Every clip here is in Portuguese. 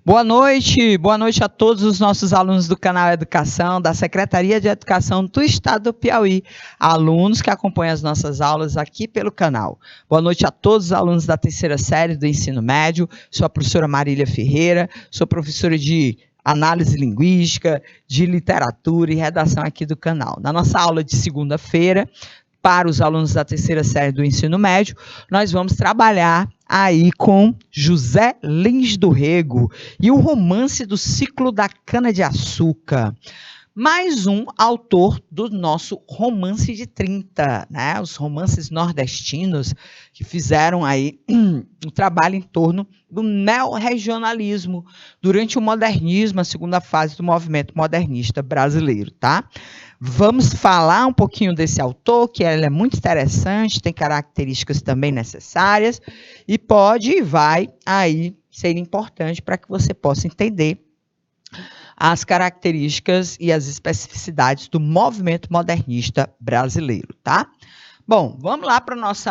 Boa noite a todos os nossos alunos do canal Educação, da Secretaria de Educação do Estado do Piauí, alunos que acompanham as nossas aulas aqui pelo canal. Boa noite a todos os alunos da terceira série do ensino médio, sou a professora Marília Ferreira, sou professora de análise linguística, de literatura e redação aqui do canal. Na nossa aula de segunda-feira, para os alunos da terceira série do ensino médio, nós vamos trabalhar aí com José Lins do Rego e o romance do ciclo da cana-de-açúcar. Mais um autor do nosso romance de 30, né? Os romances nordestinos que fizeram aí um trabalho em torno do neorregionalismo durante o modernismo, a segunda fase do movimento modernista brasileiro, tá? Vamos falar um pouquinho desse autor, que ele é muito interessante, tem características também necessárias e pode e vai aí ser importante para que você possa entender as características e as especificidades do movimento modernista brasileiro, tá? Bom, vamos lá para nosso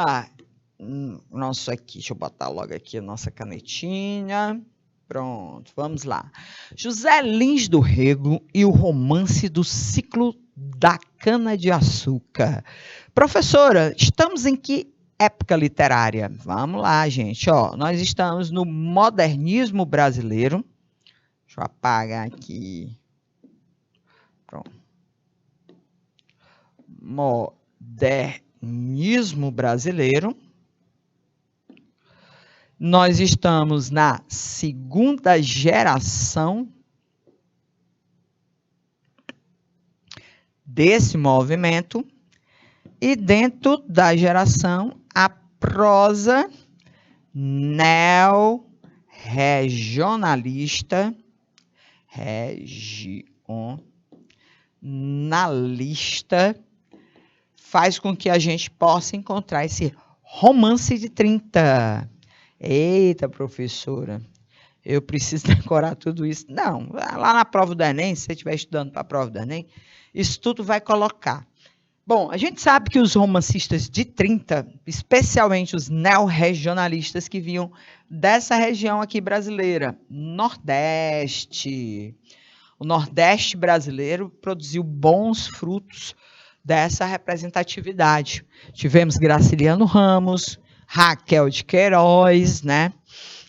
aqui, deixa eu botar logo aqui a nossa canetinha. Pronto, vamos lá. José Lins do Rego e o romance do ciclo da cana-de-açúcar. Professora, estamos em que época literária? Vamos lá, gente. Ó, nós estamos no modernismo brasileiro. Deixa eu apagar aqui. Pronto. Modernismo brasileiro. Nós estamos na segunda geração desse movimento e dentro da geração a prosa neorregionalista, regionalista, faz com que a gente possa encontrar esse romance de 30. Eita, professora, eu preciso decorar tudo isso. Não, lá na prova do Enem, se você estiver estudando para a prova do Enem, isso tudo vai colocar. Bom, a gente sabe que os romancistas de 30, especialmente os neorregionalistas que vinham dessa região aqui brasileira, Nordeste. O Nordeste brasileiro produziu bons frutos dessa representatividade. Tivemos Graciliano Ramos, Raquel de Queiroz, né?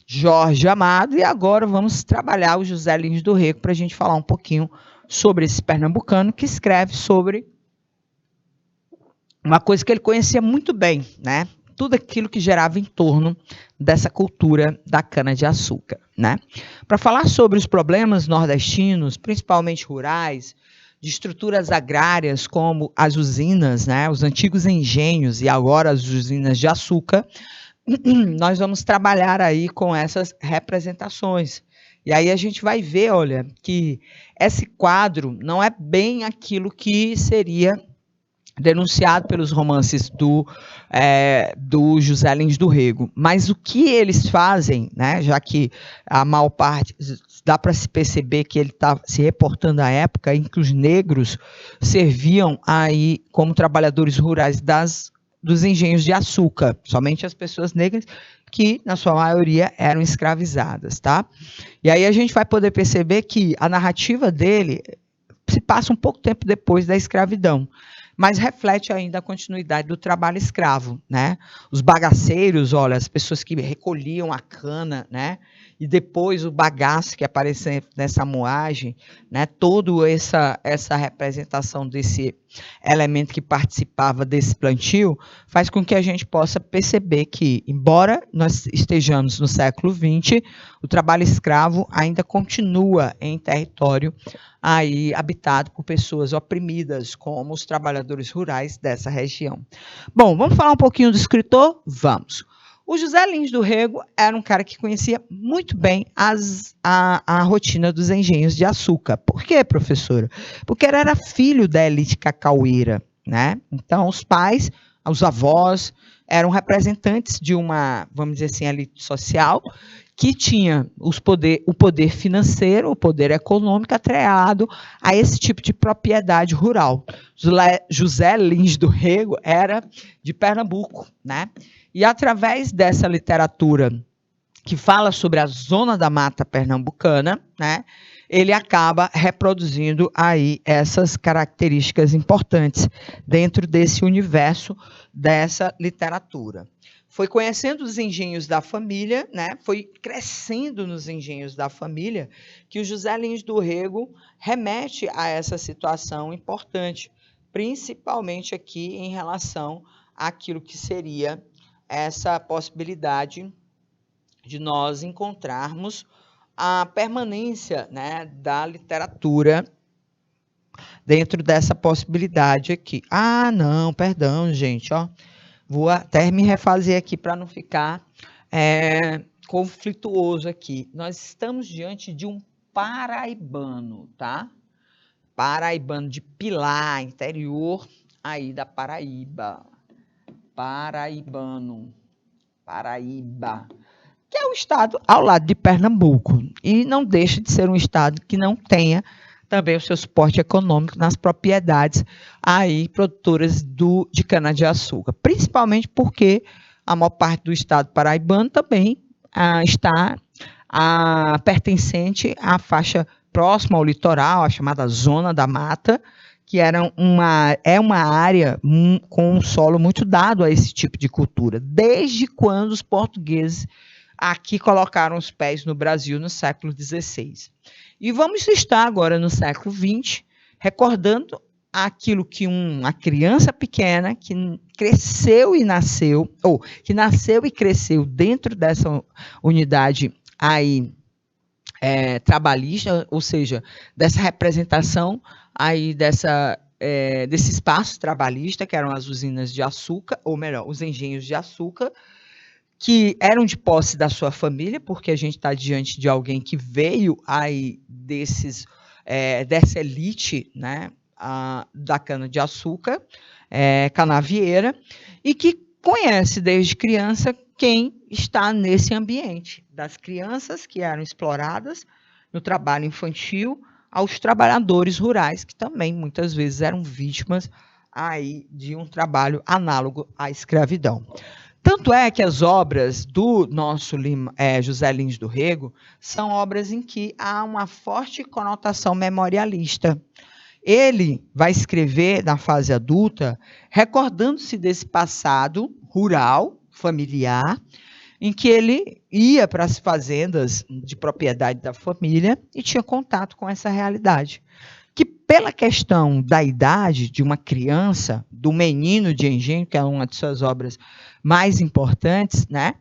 Jorge Amado, e agora vamos trabalhar o José Lins do Rego para a gente falar um pouquinho sobre esse pernambucano que escreve sobre uma coisa que ele conhecia muito bem, né? Tudo aquilo que gerava em torno dessa cultura da cana-de-açúcar, né? Para falar sobre os problemas nordestinos, principalmente rurais, de estruturas agrárias como as usinas, né? Os antigos engenhos e agora as usinas de açúcar, nós vamos trabalhar aí com essas representações. E aí a gente vai ver, olha, que esse quadro não é bem aquilo que seria denunciado pelos romances do José Lins do Rego, mas o que eles fazem, né, já que a maior parte, dá para se perceber que ele está se reportando à época em que os negros serviam aí como trabalhadores rurais dos engenhos de açúcar, somente as pessoas negras que, na sua maioria, eram escravizadas, tá? E aí a gente vai poder perceber que a narrativa dele se passa um pouco tempo depois da escravidão, mas reflete ainda a continuidade do trabalho escravo, né? Os bagaceiros, olha, as pessoas que recolhiam a cana, né? E depois o bagaço que aparece nessa moagem, né? Toda essa representação desse elemento que participava desse plantio faz com que a gente possa perceber que, embora nós estejamos no século XX, o trabalho escravo ainda continua em território aí habitado por pessoas oprimidas, como os trabalhadores rurais dessa região. Bom, vamos falar um pouquinho do escritor? Vamos. O José Lins do Rego era um cara que conhecia muito bem a rotina dos engenhos de açúcar. Por quê, professora? Porque ele era filho da elite cacaueira, né? Então, os pais, os avós, eram representantes de uma, vamos dizer assim, elite social que tinha o poder financeiro, o poder econômico atrelado a esse tipo de propriedade rural. José Lins do Rego era de Pernambuco, né? E através dessa literatura que fala sobre a zona da mata pernambucana, né? Ele acaba reproduzindo aí essas características importantes dentro desse universo dessa literatura. Foi conhecendo os engenhos da família, né? Foi crescendo nos engenhos da família, que o José Lins do Rego remete a essa situação importante, principalmente aqui em relação àquilo que seria essa possibilidade de nós encontrarmos a permanência, né, da literatura dentro dessa possibilidade aqui. Ah, não, perdão, gente, ó. Vou até me refazer aqui para não ficar conflituoso aqui. Nós estamos diante de um paraibano, tá? Paraibano de Pilar, interior aí da Paraíba. Paraibano. Paraíba. Que é um estado ao lado de Pernambuco. E não deixa de ser um estado que não tenha também o seu suporte econômico nas propriedades aí produtoras de cana-de-açúcar. Principalmente porque a maior parte do estado paraibano também está pertencente à faixa próxima ao litoral, a chamada Zona da Mata, que é uma área com um solo muito dado a esse tipo de cultura, desde quando os portugueses aqui colocaram os pés no Brasil no século XVI. E vamos estar agora no século XX, recordando aquilo que uma criança pequena que cresceu e nasceu, ou que nasceu e cresceu dentro dessa unidade aí trabalhista, ou seja, dessa representação aí desse espaço trabalhista, que eram as usinas de açúcar, ou melhor, os engenhos de açúcar, que eram de posse da sua família, porque a gente está diante de alguém que veio aí dessa elite, né, da cana-de-açúcar, canavieira, e que conhece desde criança quem está nesse ambiente, das crianças que eram exploradas no trabalho infantil, aos trabalhadores rurais, que também muitas vezes eram vítimas aí de um trabalho análogo à escravidão. Tanto é que as obras do nosso José Lins do Rego são obras em que há uma forte conotação memorialista. Ele vai escrever na fase adulta, recordando-se desse passado rural, familiar, em que ele ia para as fazendas de propriedade da família e tinha contato com essa realidade. Que pela questão da idade de uma criança, do Menino de Engenho, que é uma de suas obras mais importantes, né?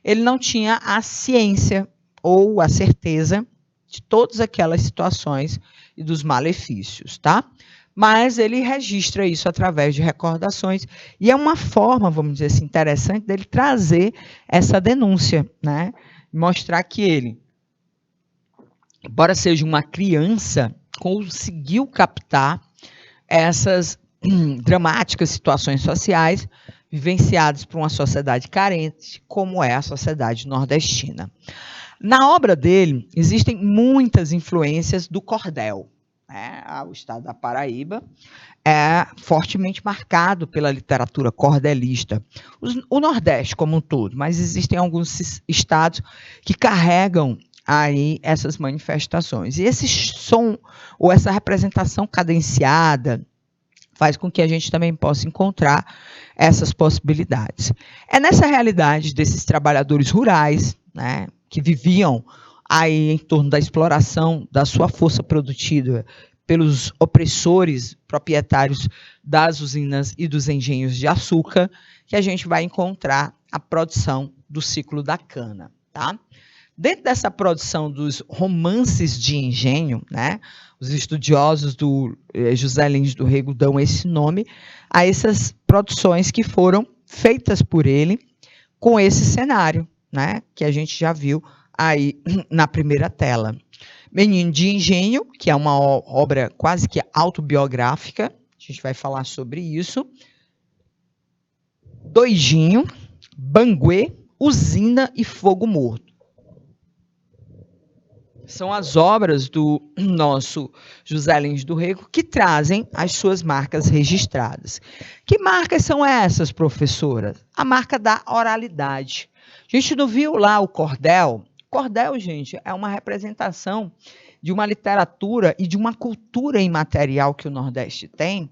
Ele não tinha a ciência ou a certeza de todas aquelas situações e dos malefícios, tá? Mas ele registra isso através de recordações e é uma forma, vamos dizer assim, interessante dele trazer essa denúncia, né? Mostrar que ele, embora seja uma criança, conseguiu captar essas dramáticas situações sociais vivenciadas por uma sociedade carente, como é a sociedade nordestina. Na obra dele, existem muitas influências do cordel. O estado da Paraíba é fortemente marcado pela literatura cordelista. O Nordeste como um todo, mas existem alguns estados que carregam aí essas manifestações. E esse som, ou essa representação cadenciada, faz com que a gente também possa encontrar essas possibilidades. É nessa realidade desses trabalhadores rurais, né, que viviam aí em torno da exploração da sua força produtiva pelos opressores proprietários das usinas e dos engenhos de açúcar, que a gente vai encontrar a produção do ciclo da cana, tá? Dentro dessa produção dos romances de engenho, né, os estudiosos do José Lins do Rego dão esse nome a essas produções que foram feitas por ele com esse cenário, né, que a gente já viu aí na primeira tela. Menino de Engenho, que é uma obra quase que autobiográfica, a gente vai falar sobre isso. Doidinho, Banguê, Usina e Fogo Morto. São as obras do nosso José Lins do Rego que trazem as suas marcas registradas. Que marcas são essas, professora? A marca da oralidade. A gente não viu lá o cordel? Cordel, gente, é uma representação de uma literatura e de uma cultura imaterial que o Nordeste tem,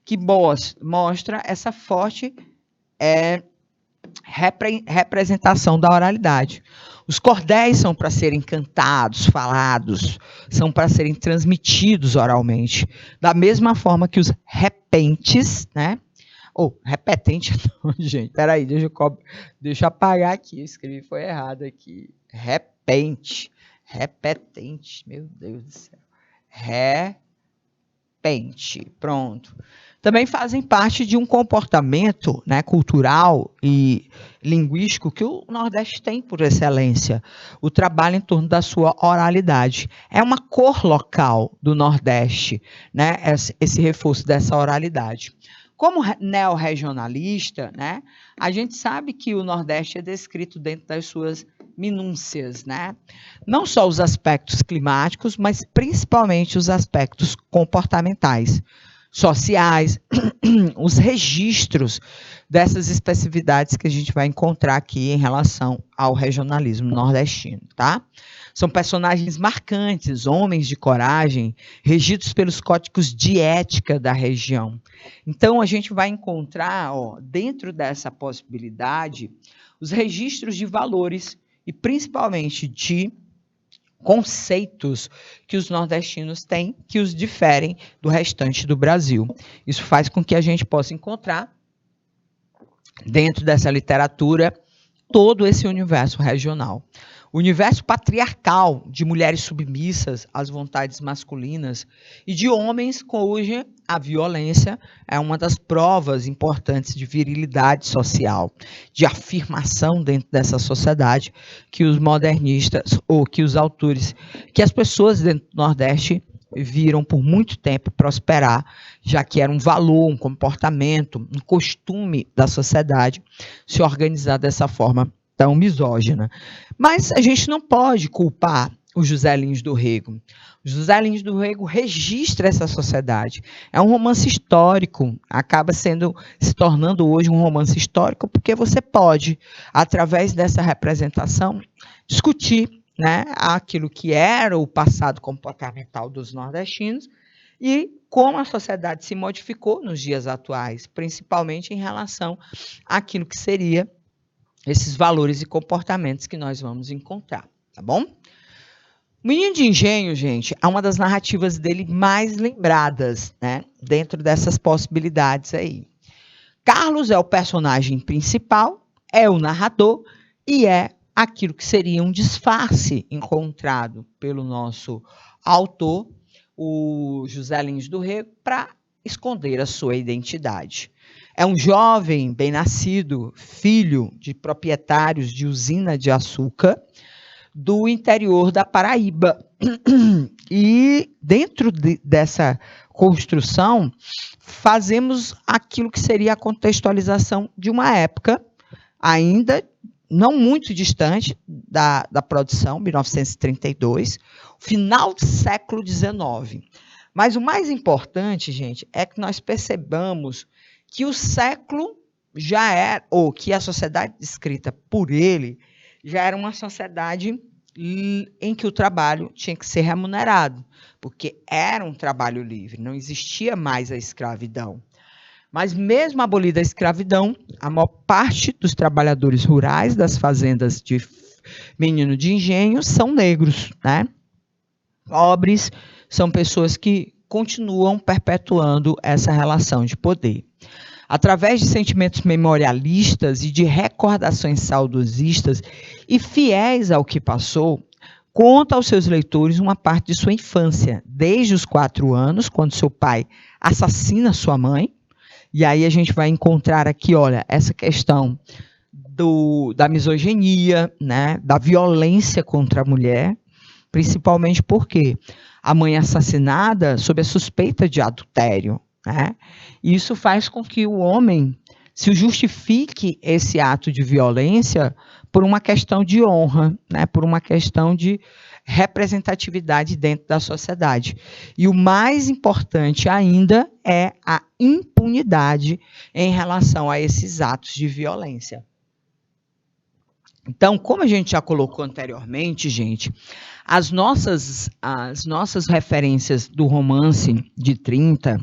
que mostra essa forte representação da oralidade. Os cordéis são para serem cantados, falados, são para serem transmitidos oralmente, da mesma forma que os repentes, né? Repetente, não, gente, peraí, deixa eu apagar aqui, eu escrevi, foi errado aqui. Repetente, meu Deus do céu. Repente, pronto. Também fazem parte de um comportamento, né, cultural e linguístico que o Nordeste tem por excelência, o trabalho em torno da sua oralidade. É uma cor local do Nordeste, né, esse reforço dessa oralidade. Como neorregionalista, né, a gente sabe que o Nordeste é descrito dentro das suas minúcias, né? Não só os aspectos climáticos, mas principalmente os aspectos comportamentais, sociais, os registros dessas especificidades que a gente vai encontrar aqui em relação ao regionalismo nordestino, tá? São personagens marcantes, homens de coragem, regidos pelos códigos de ética da região. Então, a gente vai encontrar, dentro dessa possibilidade, os registros de valores e principalmente de conceitos que os nordestinos têm que os diferem do restante do Brasil. Isso faz com que a gente possa encontrar, dentro dessa literatura, todo esse universo regional. O universo patriarcal de mulheres submissas às vontades masculinas e de homens cuja a violência é uma das provas importantes de virilidade social, de afirmação dentro dessa sociedade que os modernistas ou que os autores, que as pessoas dentro do Nordeste viram por muito tempo prosperar, já que era um valor, um comportamento, um costume da sociedade se organizar dessa forma tão misógina. Mas a gente não pode culpar o José Lins do Rego. O José Lins do Rego registra essa sociedade. É um romance histórico, acaba se tornando hoje um romance histórico, porque você pode, através dessa representação, discutir, né, aquilo que era o passado comportamental dos nordestinos e como a sociedade se modificou nos dias atuais, principalmente em relação àquilo que seria esses valores e comportamentos que nós vamos encontrar, tá bom? O Menino de Engenho, gente, é uma das narrativas dele mais lembradas, né, dentro dessas possibilidades aí. Carlos é o personagem principal, é o narrador e é aquilo que seria um disfarce encontrado pelo nosso autor, o José Lins do Rego, para esconder a sua identidade. É um jovem bem-nascido, filho de proprietários de usina de açúcar do interior da Paraíba. E dentro dessa construção, fazemos aquilo que seria a contextualização de uma época ainda não muito distante da produção, 1932, final do século XIX. Mas o mais importante, gente, é que nós percebamos que o século já era, ou que a sociedade descrita por ele, já era uma sociedade em que o trabalho tinha que ser remunerado, porque era um trabalho livre, não existia mais a escravidão. Mas mesmo abolida a escravidão, a maior parte dos trabalhadores rurais das fazendas de Menino de Engenho são negros, né? Pobres, são pessoas que continuam perpetuando essa relação de poder. Através de sentimentos memorialistas e de recordações saudosistas e fiéis ao que passou, conta aos seus leitores uma parte de sua infância, desde os 4 anos, quando seu pai assassina sua mãe, e aí a gente vai encontrar aqui, olha, essa questão da misoginia, né, da violência contra a mulher, principalmente porque a mãe é assassinada sob a suspeita de adultério, né? E isso faz com que o homem se justifique esse ato de violência por uma questão de honra, né? Por uma questão de representatividade dentro da sociedade. E o mais importante ainda é a impunidade em relação a esses atos de violência. Então, como a gente já colocou anteriormente, gente, as nossas referências do romance de 30,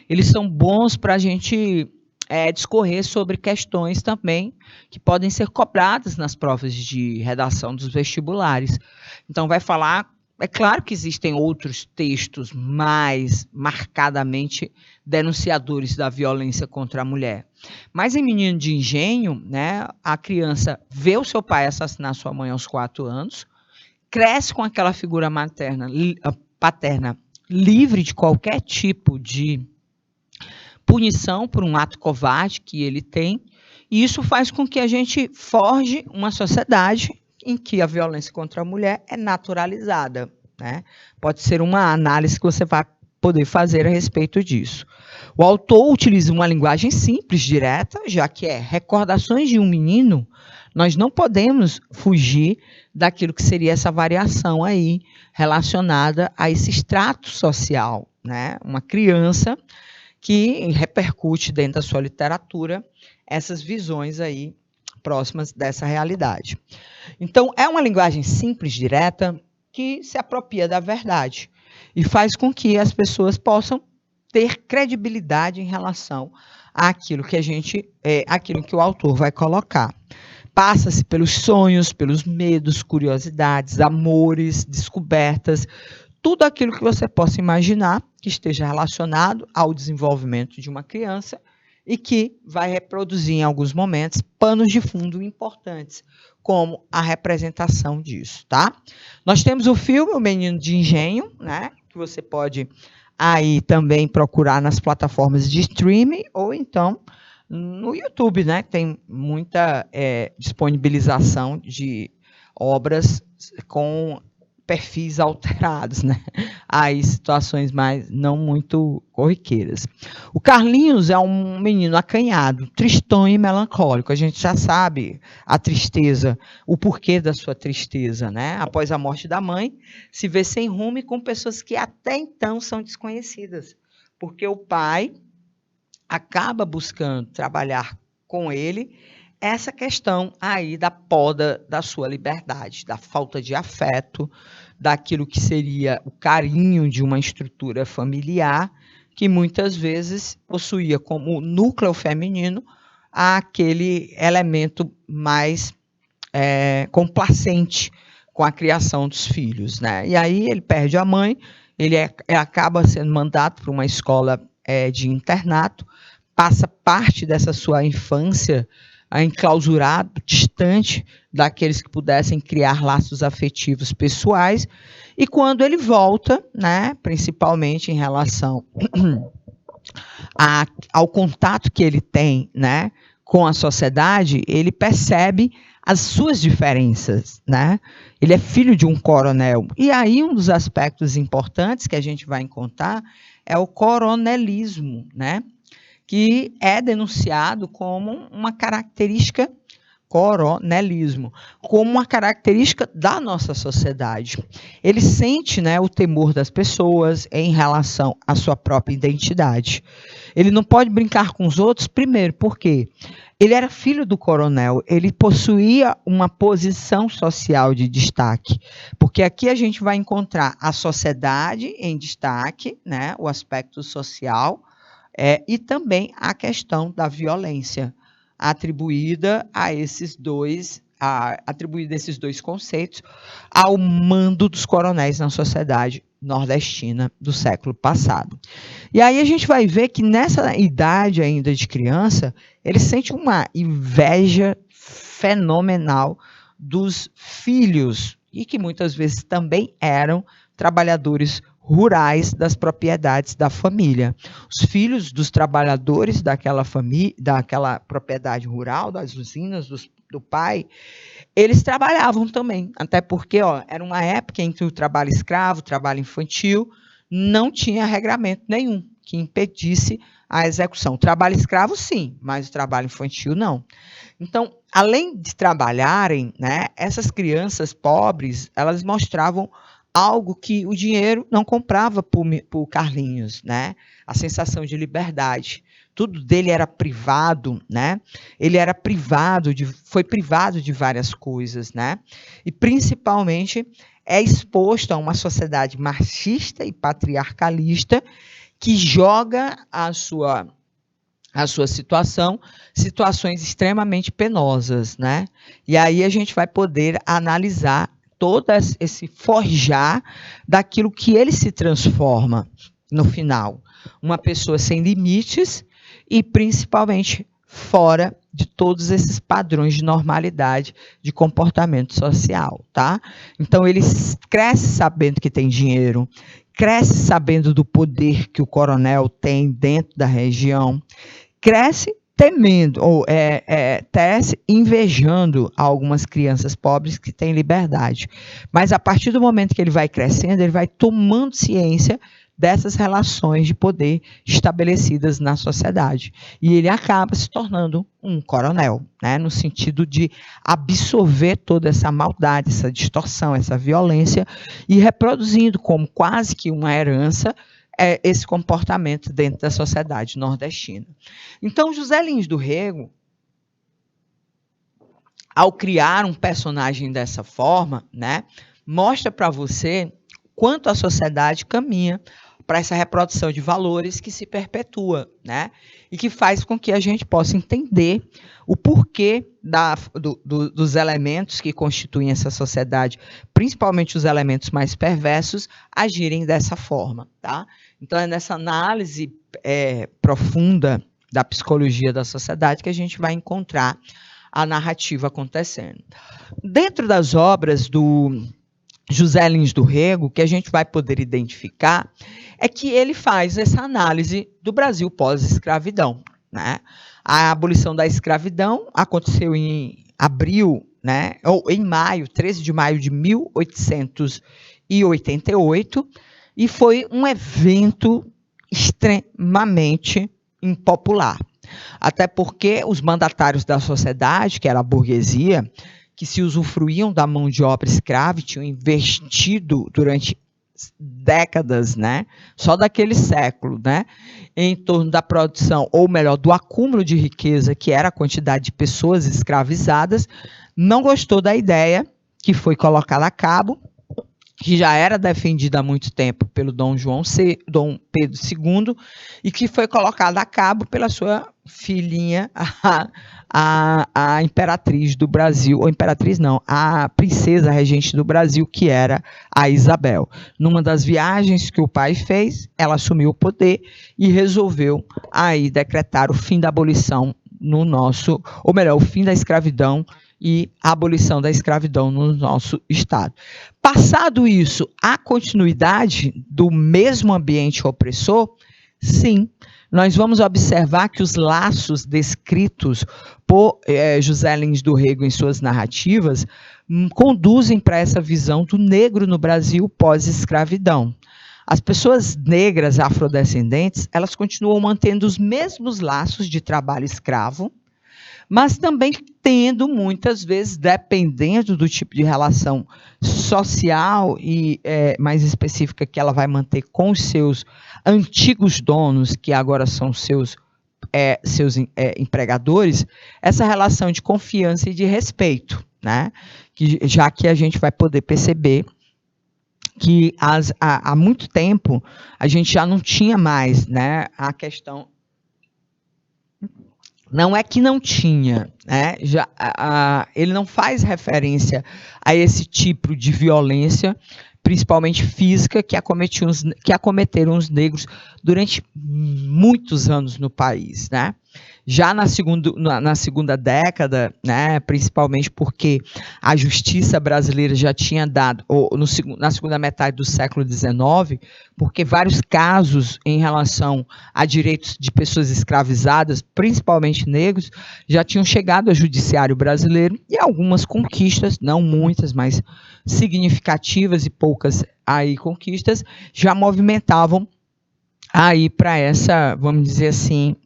eles são bons para a gente discorrer sobre questões também que podem ser cobradas nas provas de redação dos vestibulares. Então, vai falar, é claro que existem outros textos mais marcadamente denunciadores da violência contra a mulher, mas em Menino de Engenho, né, a criança vê o seu pai assassinar sua mãe aos 4 anos, cresce com aquela figura paterna livre de qualquer tipo de punição por um ato covarde que ele tem, e isso faz com que a gente forge uma sociedade em que a violência contra a mulher é naturalizada, né? Pode ser uma análise que você vai poder fazer a respeito disso. O autor utiliza uma linguagem simples, direta, já que é Recordações de um Menino. Nós não podemos fugir daquilo que seria essa variação aí relacionada a esse extrato social, né? Uma criança que repercute dentro da sua literatura essas visões aí próximas dessa realidade. Então, é uma linguagem simples, direta, que se apropria da verdade e faz com que as pessoas possam ter credibilidade em relação àquilo que aquilo que o autor vai colocar. Passa-se pelos sonhos, pelos medos, curiosidades, amores, descobertas, tudo aquilo que você possa imaginar que esteja relacionado ao desenvolvimento de uma criança e que vai reproduzir em alguns momentos panos de fundo importantes, como a representação disso, tá? Nós temos o filme O Menino de Engenho, né, que você pode aí também procurar nas plataformas de streaming ou então no YouTube, né, tem muita disponibilização de obras com perfis alterados, né? Aí situações mais não muito corriqueiras. O Carlinhos é um menino acanhado, tristonho e melancólico. A gente já sabe a tristeza, o porquê da sua tristeza, né? Após a morte da mãe, se vê sem rumo e com pessoas que até então são desconhecidas, porque o pai acaba buscando trabalhar com ele essa questão aí da poda da sua liberdade, da falta de afeto, daquilo que seria o carinho de uma estrutura familiar, que muitas vezes possuía como núcleo feminino aquele elemento mais complacente com a criação dos filhos, né? E aí ele perde a mãe, ele acaba sendo mandado para uma escola de internato, passa parte dessa sua infância enclausurado, distante daqueles que pudessem criar laços afetivos pessoais, e quando ele volta, né, principalmente em relação ao contato que ele tem, né, com a sociedade, ele percebe as suas diferenças, né? Ele é filho de um coronel, e aí um dos aspectos importantes que a gente vai encontrar é o coronelismo, né? Que é denunciado como uma característica, coronelismo, como uma característica da nossa sociedade. Ele sente, né, o temor das pessoas em relação à sua própria identidade. Ele não pode brincar com os outros, primeiro, porque ele era filho do coronel, ele possuía uma posição social de destaque, porque aqui a gente vai encontrar a sociedade em destaque, né, o aspecto social, e também a questão da violência atribuída a esses dois conceitos ao mando dos coronéis na sociedade nordestina do século passado. E aí a gente vai ver que nessa idade ainda de criança, ele sente uma inveja fenomenal dos filhos, e que muitas vezes também eram trabalhadores rurais das propriedades da família. Os filhos dos trabalhadores daquela propriedade rural, das usinas do pai, eles trabalhavam também, até porque era uma época em que o trabalho escravo, o trabalho infantil, não tinha regramento nenhum. que impedisse a execução. O trabalho escravo, sim, mas o trabalho infantil, não. Então, além de trabalharem, né, essas crianças pobres, elas mostravam algo que o dinheiro não comprava por Carlinhos, né? A sensação de liberdade. Tudo dele era privado, né? Ele era foi privado de várias coisas, né? E principalmente é exposto a uma sociedade machista e patriarcalista que joga a sua situações extremamente penosas, né? E aí a gente vai poder analisar todo esse forjar daquilo que ele se transforma no final. Uma pessoa sem limites e principalmente fora de todos esses padrões de normalidade de comportamento social, tá? Então ele cresce sabendo que tem dinheiro, cresce sabendo do poder que o coronel tem dentro da região, cresce temendo, ou cresce invejando algumas crianças pobres que têm liberdade. Mas a partir do momento que ele vai crescendo, ele vai tomando ciência dessas relações de poder estabelecidas na sociedade. E ele acaba se tornando um coronel, né, no sentido de absorver toda essa maldade, essa distorção, essa violência, e reproduzindo como quase que uma herança esse comportamento dentro da sociedade nordestina. Então, José Lins do Rego, ao criar um personagem dessa forma, né, mostra para você quanto a sociedade caminha para essa reprodução de valores que se perpetua, né, e que faz com que a gente possa entender o porquê dos elementos que constituem essa sociedade, principalmente os elementos mais perversos, agirem dessa forma, tá? Então, é nessa análise profunda da psicologia da sociedade que a gente vai encontrar a narrativa acontecendo. Dentro das obras do José Lins do Rego, que a gente vai poder identificar é que ele faz essa análise do Brasil pós-escravidão, né? A abolição da escravidão aconteceu em abril, né? Ou em maio, 13 de maio de 1888, e foi um evento extremamente impopular. Até porque os mandatários da sociedade, que era a burguesia, que se usufruíam da mão de obra escrava, tinham investido durante décadas, né, só daquele século, né, em torno da produção, ou melhor, do acúmulo de riqueza, que era a quantidade de pessoas escravizadas, não gostou da ideia que foi colocada a cabo, que já era defendida há muito tempo pelo Dom Pedro II, e que foi colocada a cabo pela sua filhinha, a imperatriz do Brasil, ou imperatriz não, a princesa regente do Brasil, que era a Isabel. Numa das viagens que o pai fez, ela assumiu o poder e resolveu aí decretar o fim da abolição no nosso, ou melhor, o fim da escravidão e a abolição da escravidão no nosso estado. Passado isso, a continuidade do mesmo ambiente opressor? Sim. Nós vamos observar que os laços descritos por José Lins do Rego em suas narrativas conduzem para essa visão do negro no Brasil pós-escravidão. As pessoas negras afrodescendentes, elas continuam mantendo os mesmos laços de trabalho escravo, mas também tendo, muitas vezes, dependendo do tipo de relação social e mais específica que ela vai manter com os seus antigos donos, que agora são seus empregadores, essa relação de confiança e de respeito, né? Já que a gente vai poder perceber que há muito tempo a gente já não tinha mais, né, a questão. Não é que não tinha, né? Ele não faz referência a esse tipo de violência, principalmente física, que acometeram os negros durante muitos anos no país, né? Já na segunda década, né, principalmente porque a justiça brasileira já tinha dado, na segunda metade do século XIX, porque vários casos em relação a direitos de pessoas escravizadas, principalmente negros, já tinham chegado ao judiciário brasileiro, e algumas conquistas, não muitas, mas significativas e poucas aí conquistas, já movimentavam aí para essa, vamos dizer assim,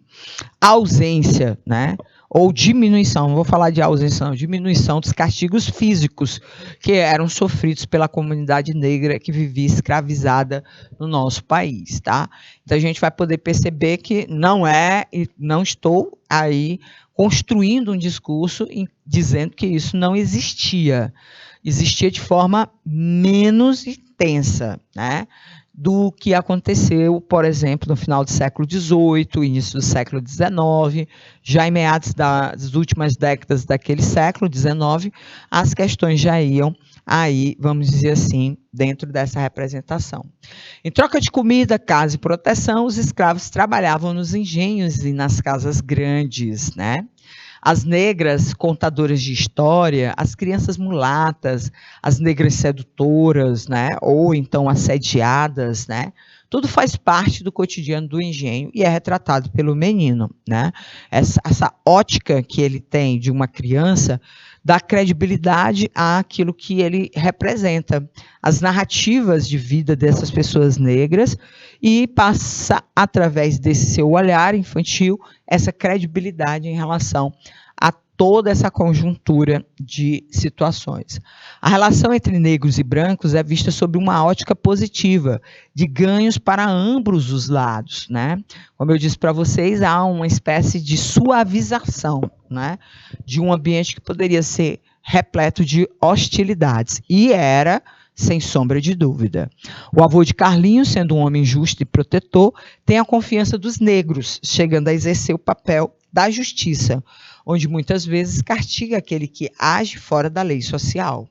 ausência, né? Ou diminuição, não vou falar de ausência, não, diminuição dos castigos físicos que eram sofridos pela comunidade negra que vivia escravizada no nosso país, tá? Então a gente vai poder perceber que não é, e não estou aí construindo um discurso dizendo que isso não existia. Existia de forma menos intensa, né? Do que aconteceu, por exemplo, no final do século XVIII, início do século XIX, já em meados das últimas décadas daquele século XIX, as questões já iam aí, vamos dizer assim, dentro dessa representação. Em troca de comida, casa e proteção, os escravos trabalhavam nos engenhos e nas casas grandes, né? As negras contadoras de história, as crianças mulatas, as negras sedutoras, né, ou então assediadas, né, tudo faz parte do cotidiano do engenho e é retratado pelo menino, né? Essa ótica que ele tem de uma criança dá credibilidade àquilo que ele representa, as narrativas de vida dessas pessoas negras e passa através desse seu olhar infantil essa credibilidade em relação a toda essa conjuntura de situações. A relação entre negros e brancos é vista sob uma ótica positiva, de ganhos para ambos os lados, né? Como eu disse para vocês, há uma espécie de suavização, né? De um ambiente que poderia ser repleto de hostilidades, e era, sem sombra de dúvida. O avô de Carlinhos, sendo um homem justo e protetor, tem a confiança dos negros, chegando a exercer o papel da justiça, onde muitas vezes castiga aquele que age fora da lei social.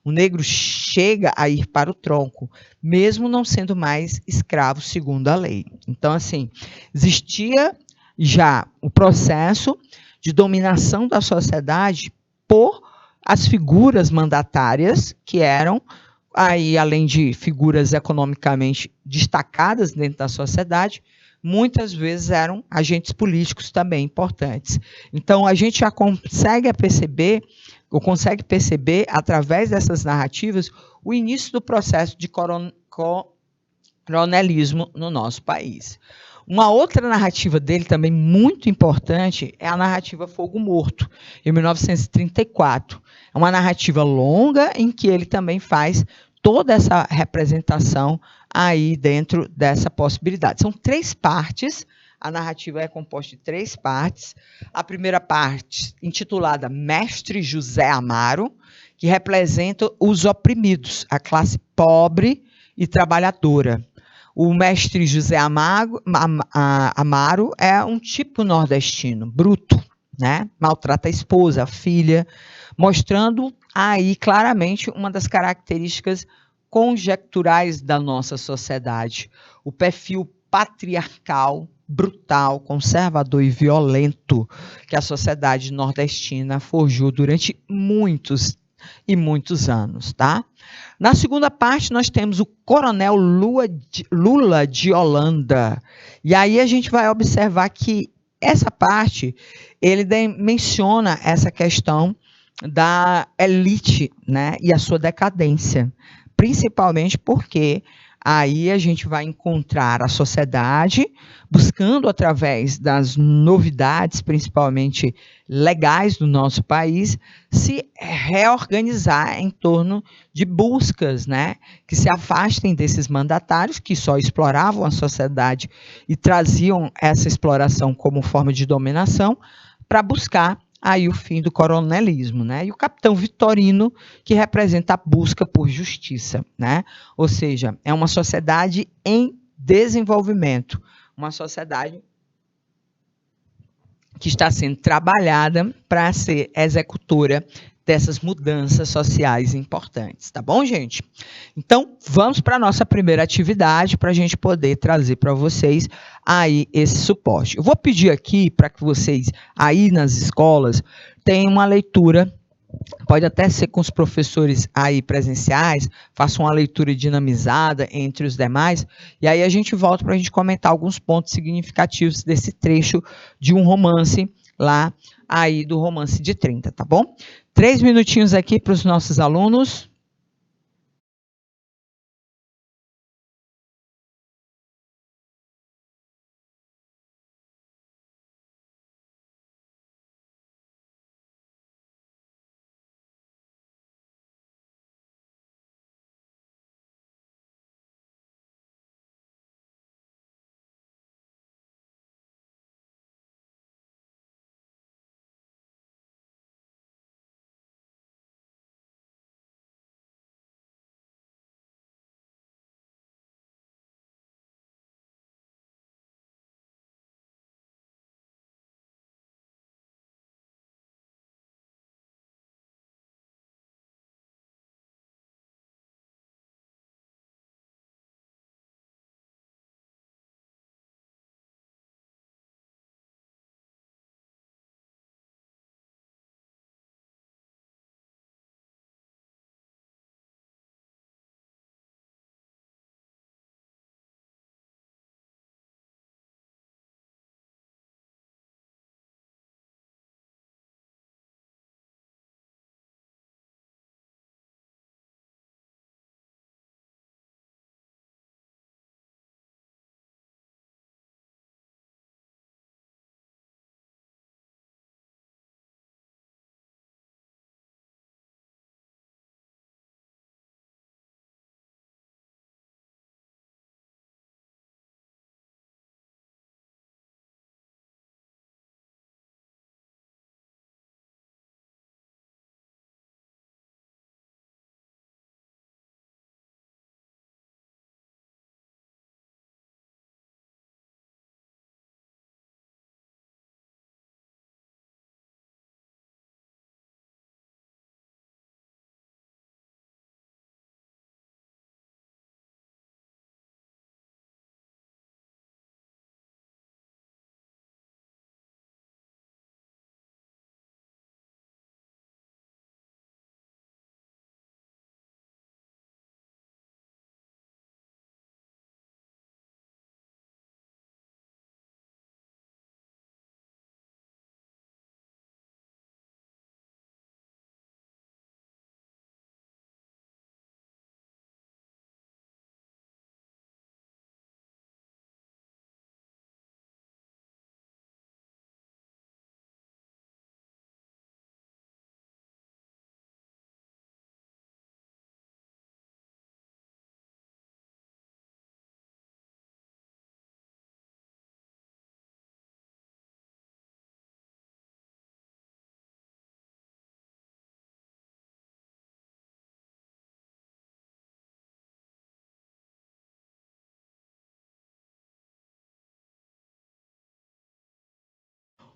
O negro chega a ir para o tronco, mesmo não sendo mais escravo segundo a lei. Então, assim, existia já o processo de dominação da sociedade por as figuras mandatárias, que eram, aí, além de figuras economicamente destacadas dentro da sociedade, muitas vezes eram agentes políticos também importantes. Então, a gente já consegue perceber, ou consegue perceber, através dessas narrativas, o início do processo de coronelismo no nosso país. Uma outra narrativa dele também muito importante é a narrativa Fogo Morto, em 1934. É uma narrativa longa em que ele também faz toda essa representação aí dentro dessa possibilidade. São 3 partes, a narrativa é composta de 3 partes. A primeira parte, intitulada Mestre José Amaro, que representa os oprimidos, a classe pobre e trabalhadora. O mestre José Amaro é um tipo nordestino, bruto, né? Maltrata a esposa, a filha, mostrando aí claramente uma das características conjecturais da nossa sociedade, o perfil patriarcal, brutal, conservador e violento que a sociedade nordestina forjou durante muitos e muitos anos, tá? Na segunda parte, nós temos o Coronel Lula de Holanda. E aí a gente vai observar que essa parte, ele menciona essa questão da elite, né, e a sua decadência, principalmente porque aí a gente vai encontrar a sociedade buscando, através das novidades, principalmente legais do nosso país, se reorganizar em torno de buscas, né, que se afastem desses mandatários que só exploravam a sociedade e traziam essa exploração como forma de dominação, para buscar aí o fim do coronelismo, né? E o capitão Vitorino, que representa a busca por justiça, né? Ou seja, é uma sociedade em desenvolvimento, uma sociedade que está sendo trabalhada para ser executora dessas mudanças sociais importantes, tá bom, gente? Então, vamos para a nossa primeira atividade para a gente poder trazer para vocês aí esse suporte. Eu vou pedir aqui para que vocês, aí nas escolas, tenham uma leitura, pode até ser com os professores aí presenciais, façam uma leitura dinamizada entre os demais, e aí a gente volta para a gente comentar alguns pontos significativos desse trecho de um romance lá, aí do romance de 30, tá bom? 3 minutinhos aqui para os nossos alunos.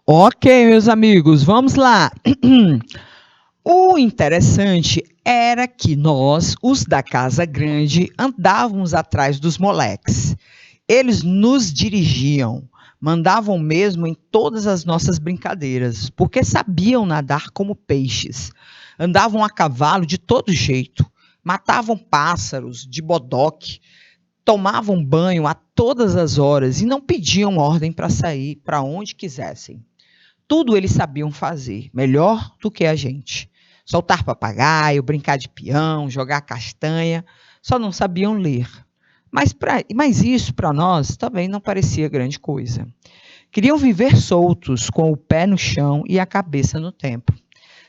Ok, meus amigos, vamos lá. O interessante era que nós, os da Casa Grande, andávamos atrás dos moleques. Eles nos dirigiam, mandavam mesmo em todas as nossas brincadeiras, porque sabiam nadar como peixes. Andavam a cavalo de todo jeito, matavam pássaros de bodoque, tomavam banho a todas as horas e não pediam ordem para sair para onde quisessem. Tudo eles sabiam fazer, melhor do que a gente. Soltar papagaio, brincar de peão, jogar castanha, só não sabiam ler. Mas isso para nós também não parecia grande coisa. Queriam viver soltos, com o pé no chão e a cabeça no tempo.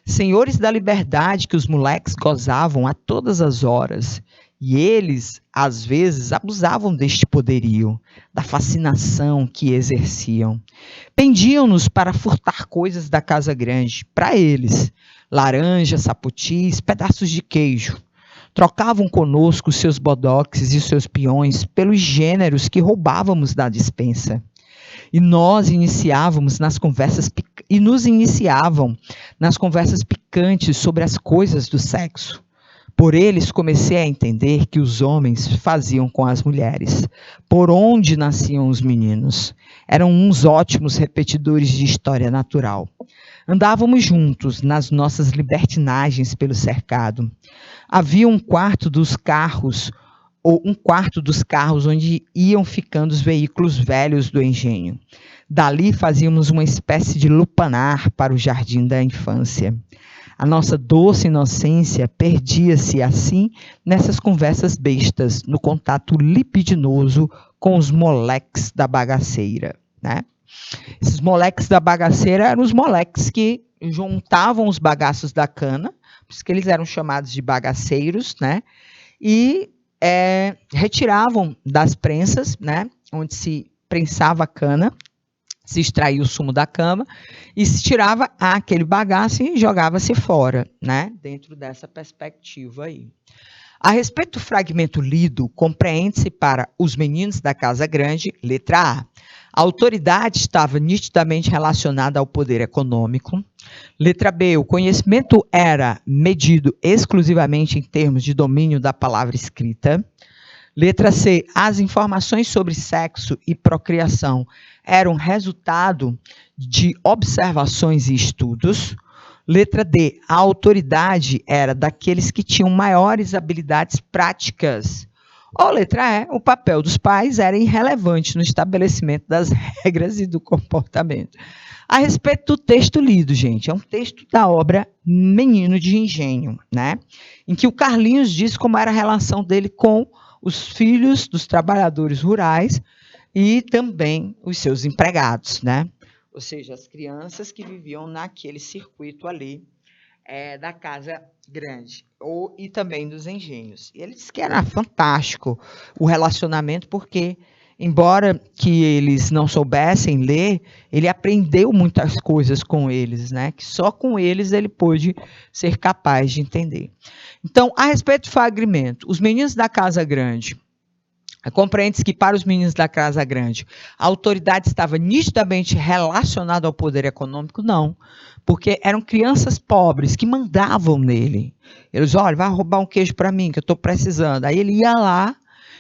Senhores da liberdade que os moleques gozavam a todas as horas. E eles, às vezes, abusavam deste poderio, da fascinação que exerciam. Pendiam-nos para furtar coisas da casa grande, para eles, laranja, saputis, pedaços de queijo. Trocavam conosco seus bodoques e seus peões pelos gêneros que roubávamos da despensa. E nós iniciávamos nas conversas e nos iniciavam nas conversas picantes sobre as coisas do sexo. Por eles comecei a entender que os homens faziam com as mulheres, por onde nasciam os meninos. Eram uns ótimos repetidores de história natural. Andávamos juntos nas nossas libertinagens pelo cercado. Havia um quarto dos carros onde iam ficando os veículos velhos do engenho. Dali fazíamos uma espécie de lupanar para o jardim da infância. A nossa doce inocência perdia-se assim nessas conversas bestas, no contato libidinoso com os moleques da bagaceira, né? Esses moleques da bagaceira eram os moleques que juntavam os bagaços da cana, por isso que eles eram chamados de bagaceiros, né? E retiravam das prensas, né? Onde se prensava a cana, se extraía o sumo da cama e se tirava aquele bagaço e jogava-se fora, né? Dentro dessa perspectiva aí. A respeito do fragmento lido, compreende-se para os meninos da Casa Grande, letra A. A autoridade estava nitidamente relacionada ao poder econômico. Letra B. O conhecimento era medido exclusivamente em termos de domínio da palavra escrita. Letra C. As informações sobre sexo e procriação eram resultado de observações e estudos. Letra D. A autoridade era daqueles que tinham maiores habilidades práticas. Ou letra E. O papel dos pais era irrelevante no estabelecimento das regras e do comportamento. A respeito do texto lido, gente, é um texto da obra Menino de Engenho, né? Em que o Carlinhos diz como era a relação dele com os filhos dos trabalhadores rurais e também os seus empregados, né? Ou seja, as crianças que viviam naquele circuito ali da Casa Grande, e também dos engenhos. E ele disse que era fantástico o relacionamento, porque, embora que eles não soubessem ler, ele aprendeu muitas coisas com eles, né? Que só com eles ele pôde ser capaz de entender. Então, a respeito do fragmento, os meninos da Casa Grande, compreende-se que para os meninos da Casa Grande, a autoridade estava nitidamente relacionada ao poder econômico? Não, porque eram crianças pobres que mandavam nele. Eles, olha, vai roubar um queijo para mim, que eu estou precisando. Aí ele ia lá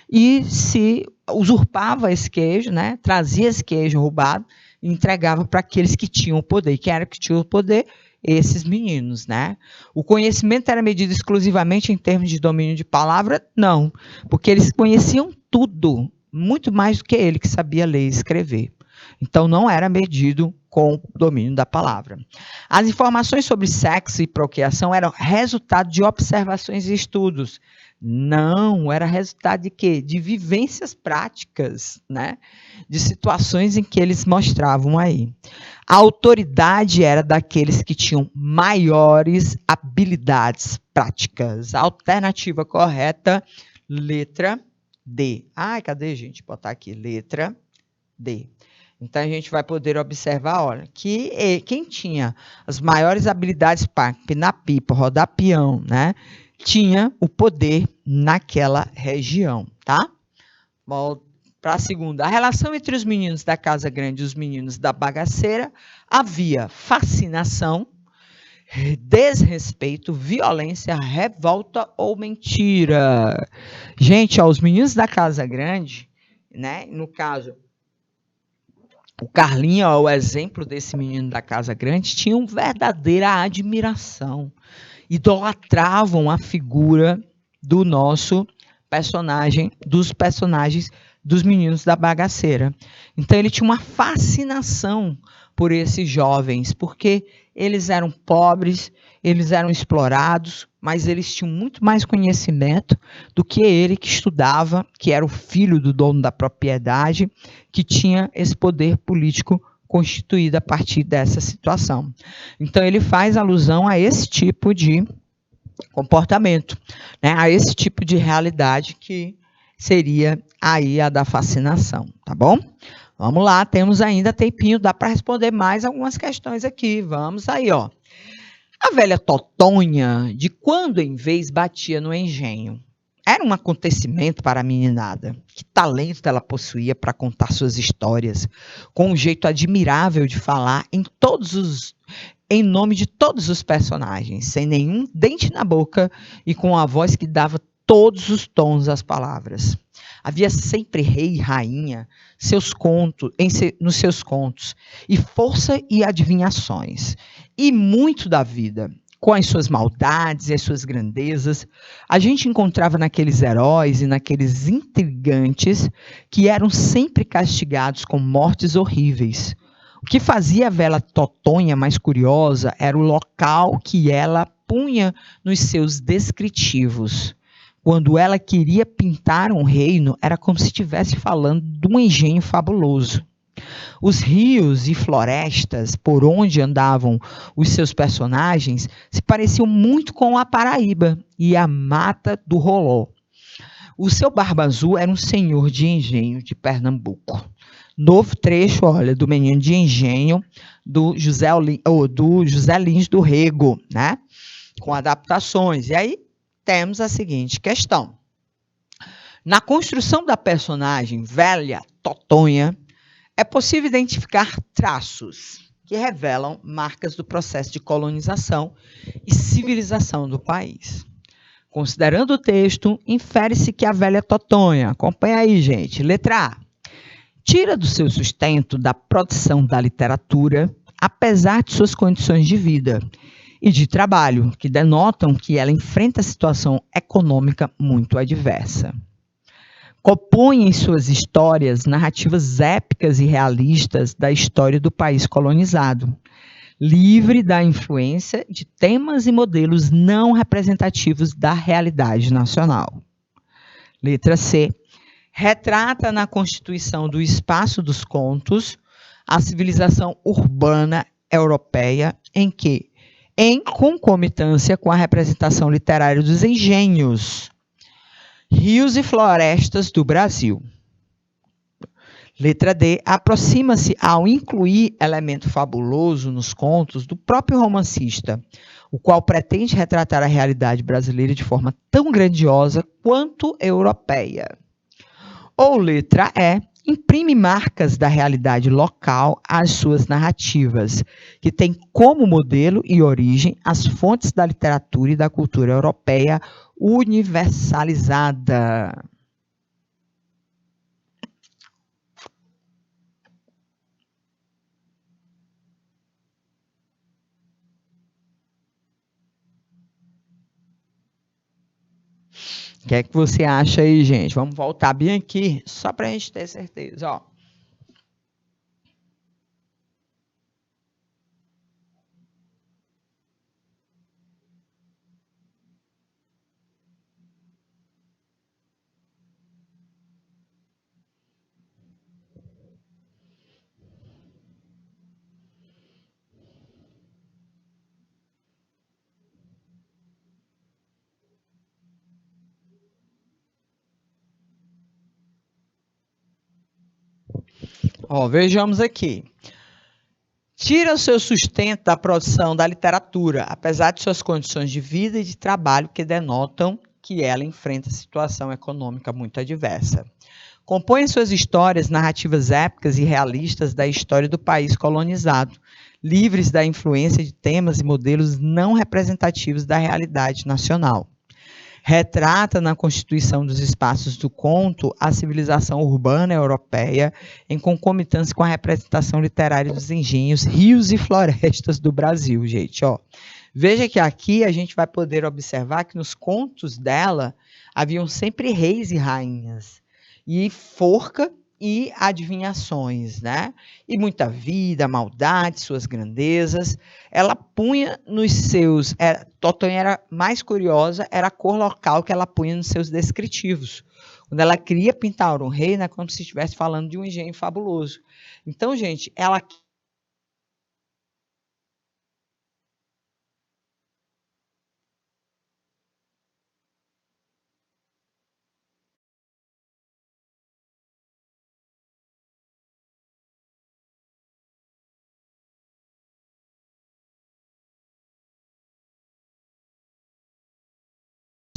e se usurpava esse queijo, né? Trazia esse queijo roubado e entregava para aqueles que tinham o poder. E quem era que tinha o poder? Esses meninos, né? O conhecimento era medido exclusivamente em termos de domínio de palavra? Não, porque eles conheciam tudo, muito mais do que ele que sabia ler e escrever. Então, não era medido com o domínio da palavra. As informações sobre sexo e procriação eram resultado de observações e estudos. Não, era resultado de quê? De vivências práticas, né? De situações em que eles mostravam aí. A autoridade era daqueles que tinham maiores habilidades práticas. A alternativa correta, letra D. Ai, cadê, gente? Vou botar aqui, letra D. Então, a gente vai poder observar, olha, que quem tinha as maiores habilidades para pinar pipa, rodar peão, né? Tinha o poder naquela região, tá? Para a segunda, a relação entre os meninos da casa grande e os meninos da bagaceira havia fascinação, desrespeito, violência, revolta ou mentira. Gente, ó, os meninos da casa grande, né? No caso, o Carlinho, ó, o exemplo desse menino da casa grande, tinham verdadeira admiração, idolatravam a figura do nosso personagem, dos personagens dos meninos da bagaceira. Então ele tinha uma fascinação por esses jovens, porque eles eram pobres, eles eram explorados, mas eles tinham muito mais conhecimento do que ele que estudava, que era o filho do dono da propriedade, que tinha esse poder político constituído a partir dessa situação. Então ele faz alusão a esse tipo de comportamento, né? A esse tipo de realidade que seria aí a da fascinação, tá bom? Vamos lá, temos ainda tempinho, dá para responder mais algumas questões aqui. Vamos aí, ó. A velha Totonha, de quando em vez batia no engenho? Era um acontecimento para a meninada. Que talento ela possuía para contar suas histórias, com um jeito admirável de falar em nome de todos os personagens, sem nenhum dente na boca e com a voz que dava todos os tons às palavras. Havia sempre rei e rainha nos seus contos, e força e adivinhações, e muito da vida, com as suas maldades e as suas grandezas, a gente encontrava naqueles heróis e naqueles intrigantes que eram sempre castigados com mortes horríveis. O que fazia a velha Totonha mais curiosa era o local que ela punha nos seus descritivos. Quando ela queria pintar um reino, era como se estivesse falando de um engenho fabuloso. Os rios e florestas por onde andavam os seus personagens se pareciam muito com a Paraíba e a Mata do Roló. O seu Barba Azul era um senhor de engenho de Pernambuco. Novo trecho, olha, do Menino de Engenho, do José Lins do Rego, né? Com adaptações. E aí temos a seguinte questão. Na construção da personagem velha Totonha, é possível identificar traços que revelam marcas do processo de colonização e civilização do país. Considerando o texto, infere-se que a velha Totonha, acompanha aí, gente, letra A, tira do seu sustento da produção da literatura, apesar de suas condições de vida e de trabalho, que denotam que ela enfrenta situação econômica muito adversa. Compõe em suas histórias narrativas épicas e realistas da história do país colonizado, livre da influência de temas e modelos não representativos da realidade nacional. Letra C. Retrata na constituição do espaço dos contos a civilização urbana europeia em concomitância com a representação literária dos engenhos, rios e florestas do Brasil. Letra D. Aproxima-se ao incluir elemento fabuloso nos contos do próprio romancista, o qual pretende retratar a realidade brasileira de forma tão grandiosa quanto europeia. Ou letra E. Imprime marcas da realidade local às suas narrativas, que tem como modelo e origem as fontes da literatura e da cultura europeia universalizada. O que é que você acha aí, gente? Vamos voltar bem aqui, só para a gente ter certeza, ó. Ó, vejamos aqui. Tira o seu sustento da produção da literatura, apesar de suas condições de vida e de trabalho que denotam que ela enfrenta situação econômica muito adversa. Compõem suas histórias narrativas épicas e realistas da história do país colonizado, livres da influência de temas e modelos não representativos da realidade nacional. Retrata na constituição dos espaços do conto a civilização urbana europeia, em concomitância com a representação literária dos engenhos, rios e florestas do Brasil, gente, ó. Veja que aqui a gente vai poder observar que nos contos dela haviam sempre reis e rainhas, e forca e adivinhações, né? E muita vida, maldade, suas grandezas. Ela punha nos seus... Totonha era mais curiosa, era a cor local que ela punha nos seus descritivos. Quando ela queria pintar um rei, né, como se estivesse falando de um engenho fabuloso. Então, gente, ela...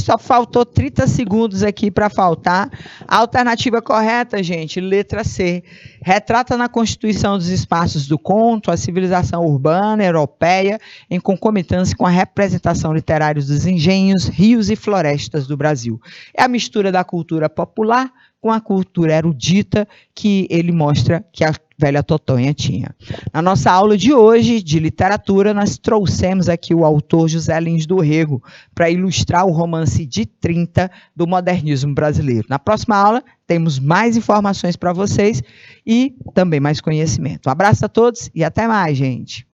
Só faltou 30 segundos aqui para faltar. A alternativa correta, gente, letra C. Retrata na constituição dos espaços do conto a civilização urbana europeia em concomitância com a representação literária dos engenhos, rios e florestas do Brasil. É a mistura da cultura popular com a cultura erudita que ele mostra que a velha Totonha tinha. Na nossa aula de hoje, de literatura, nós trouxemos aqui o autor José Lins do Rego para ilustrar o romance de 30 do modernismo brasileiro. Na próxima aula, temos mais informações para vocês e também mais conhecimento. Um abraço a todos e até mais, gente!